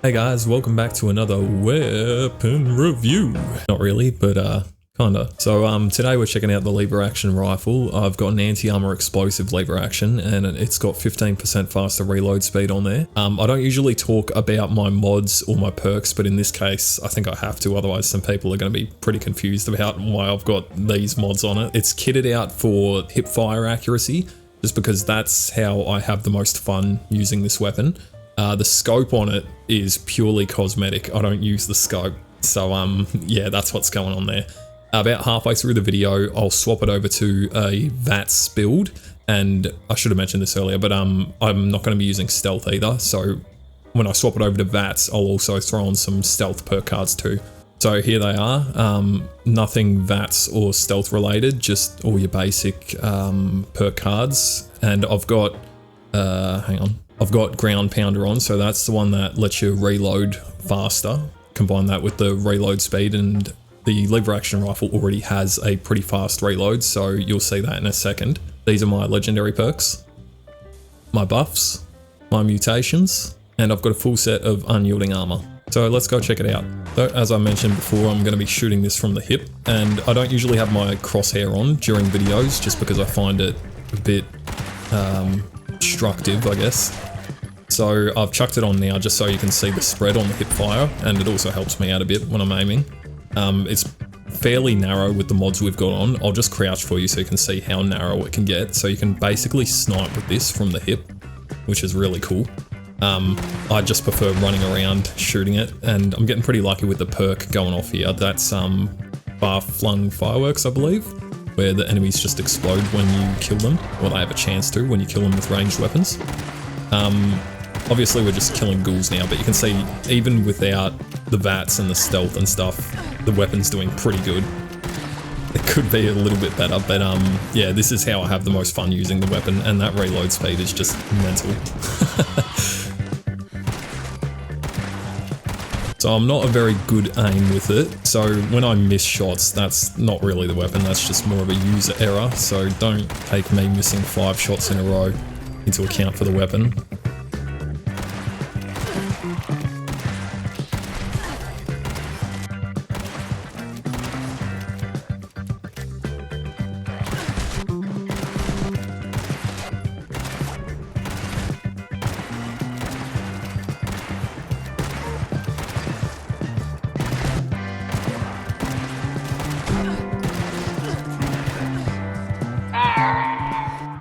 Hey guys, welcome back to another weapon review. Not really, but kinda. So today we're checking out the lever action rifle. I've got an anti-armor explosive lever action and it's got 15% faster reload speed on there. I don't usually talk about my mods or my perks, but in this case I think I have to, otherwise some people are going to be pretty confused about why I've got these mods on it. It's kitted out for hip fire accuracy, just because that's how I have the most fun using this weapon. The scope on it is purely cosmetic. I don't use the scope. So yeah, that's what's going on there. About halfway through the video, I'll swap it over to a VATS build, and I should have mentioned this earlier, but I'm not going to be using stealth either. So when I swap it over to VATS, I'll also throw on some stealth perk cards too. So here they are. Nothing VATS or stealth related, just all your basic perk cards. And I've got, hang on. I've got ground pounder on, so that's the one that lets you reload faster. Combine that with the reload speed, and the lever action rifle already has a pretty fast reload, so you'll see that in a second. These are my legendary perks, my buffs, my mutations, and I've got a full set of unyielding armor. So let's go check it out. So as I mentioned before, I'm going to be shooting this from the hip, and I don't usually have my crosshair on during videos just because I find it a bit destructive, I guess. So I've chucked it on now just so you can see the spread on the hip fire, and it also helps me out a bit when I'm aiming. It's fairly narrow with the mods we've got on. I'll just crouch for you so you can see how narrow it can get. So you can basically snipe with this from the hip, which is really cool. I just prefer running around shooting it, and I'm getting pretty lucky with the perk going off here. That's far-flung fireworks, I believe, where the enemies just explode when you kill them, or they have a chance to when you kill them with ranged weapons. Obviously we're just killing ghouls now, but you can see even without the VATS and the stealth and stuff, the weapon's doing pretty good. It could be a little bit better, but yeah, this is how I have the most fun using the weapon, and that reload speed is just mental. So I'm not a very good aim with it, so when I miss shots, that's not really the weapon, that's just more of a user error, so don't take me missing 5 shots in a row into account for the weapon.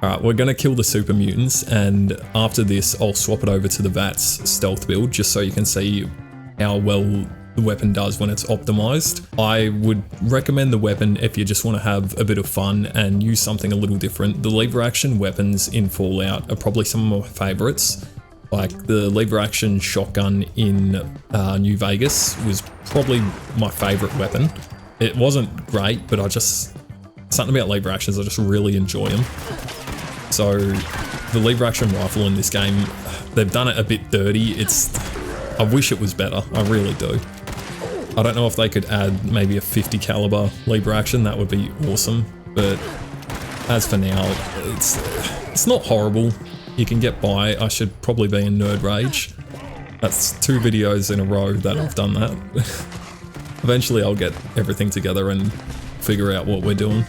Alright, we're going to kill the super mutants, and after this I'll swap it over to the VATS stealth build just so you can see how well the weapon does when it's optimized. I would recommend the weapon if you just want to have a bit of fun and use something a little different. The lever action weapons in Fallout are probably some of my favorites. Like the lever action shotgun in New Vegas was probably my favorite weapon. It wasn't great, but something about lever actions, I just really enjoy them. So the lever action rifle in this game, they've done it a bit dirty. I wish it was better, I really do. I don't know if they could add maybe a 50 caliber lever action, that would be awesome. But as for now, it's not horrible. You can get by. I should probably be in nerd rage. That's 2 videos in a row that I've done that. Eventually I'll get everything together and figure out what we're doing.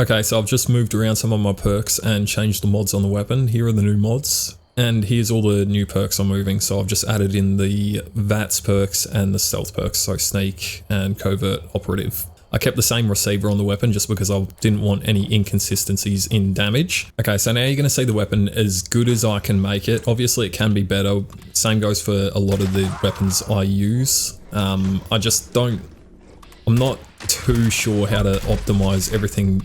Okay, so I've just moved around some of my perks and changed the mods on the weapon. Here are the new mods, and here's all the new perks I'm moving. So I've just added in the VATS perks and the stealth perks, so sneak and covert operative. I kept the same receiver on the weapon just because I didn't want any inconsistencies in damage. Okay, so now you're going to see the weapon as good as I can make it. Obviously it can be better. Same goes for a lot of the weapons I use. I'm not too sure how to optimize everything.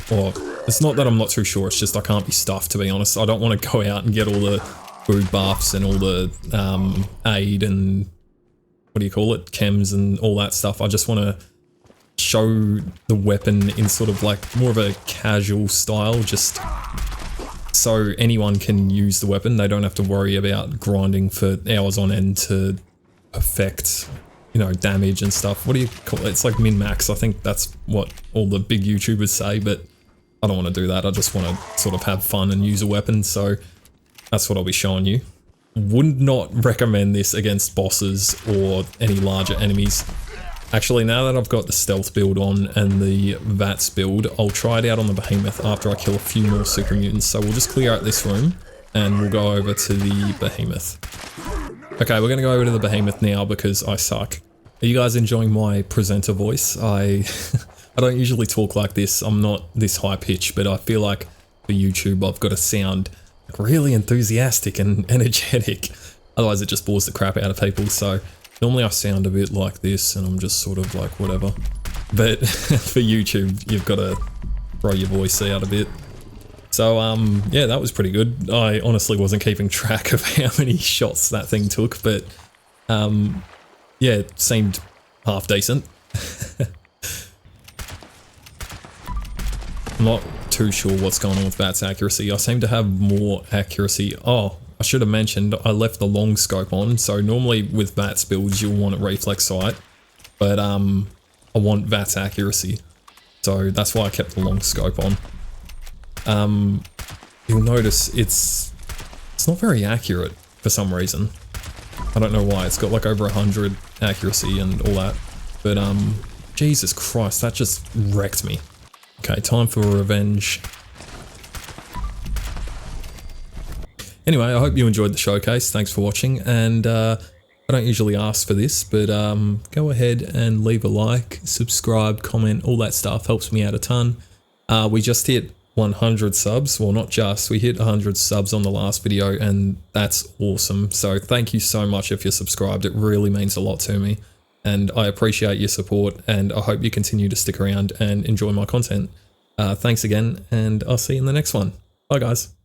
Or it's not that I'm not too sure, it's just I can't be stuffed, to be honest. I don't want to go out and get all the food buffs and all the aid and what do you call it, chems and all that stuff. I just want to show the weapon in sort of like more of a casual style, just so anyone can use the weapon. They don't have to worry about grinding for hours on end to affect, you know, damage and stuff. What do you call it? It's like min-max. I think that's what all the big YouTubers say, but I don't want to do that. I just want to sort of have fun and use a weapon, so that's what I'll be showing you. Would not recommend this against bosses or any larger enemies. Actually, now that I've got the stealth build on and the VATS build, I'll try it out on the behemoth after I kill a few more super mutants. So we'll just clear out this room and we'll go over to the behemoth. Okay, we're going to go over to the behemoth now because I suck. Are you guys enjoying my presenter voice? I don't usually talk like this. I'm not this high pitched, but I feel like for YouTube I've got to sound really enthusiastic and energetic. Otherwise it just bores the crap out of people. So normally I sound a bit like this and I'm just sort of like whatever. But for YouTube, you've got to throw your voice out a bit. So yeah, that was pretty good. I honestly wasn't keeping track of how many shots that thing took, but yeah, it seemed half decent. I'm not too sure what's going on with VATS accuracy. I seem to have more accuracy. Oh, I should have mentioned I left the long scope on. So normally with VATS builds, you'll want a reflex sight, but I want VATS accuracy. So that's why I kept the long scope on. You'll notice it's not very accurate for some reason. I don't know why. It's got like over 100 accuracy and all that, but Jesus Christ, that just wrecked me. Okay, time for revenge. Anyway, I hope you enjoyed the showcase. Thanks for watching, and I don't usually ask for this, but go ahead and leave a like, subscribe, comment, all that stuff helps me out a ton. We just hit 100 subs. Well, not just, we hit 100 subs on the last video, and that's awesome. So thank you so much if you're subscribed. It really means a lot to me, and I appreciate your support, and I hope you continue to stick around and enjoy my content. Thanks again, and I'll see you in the next one. Bye guys.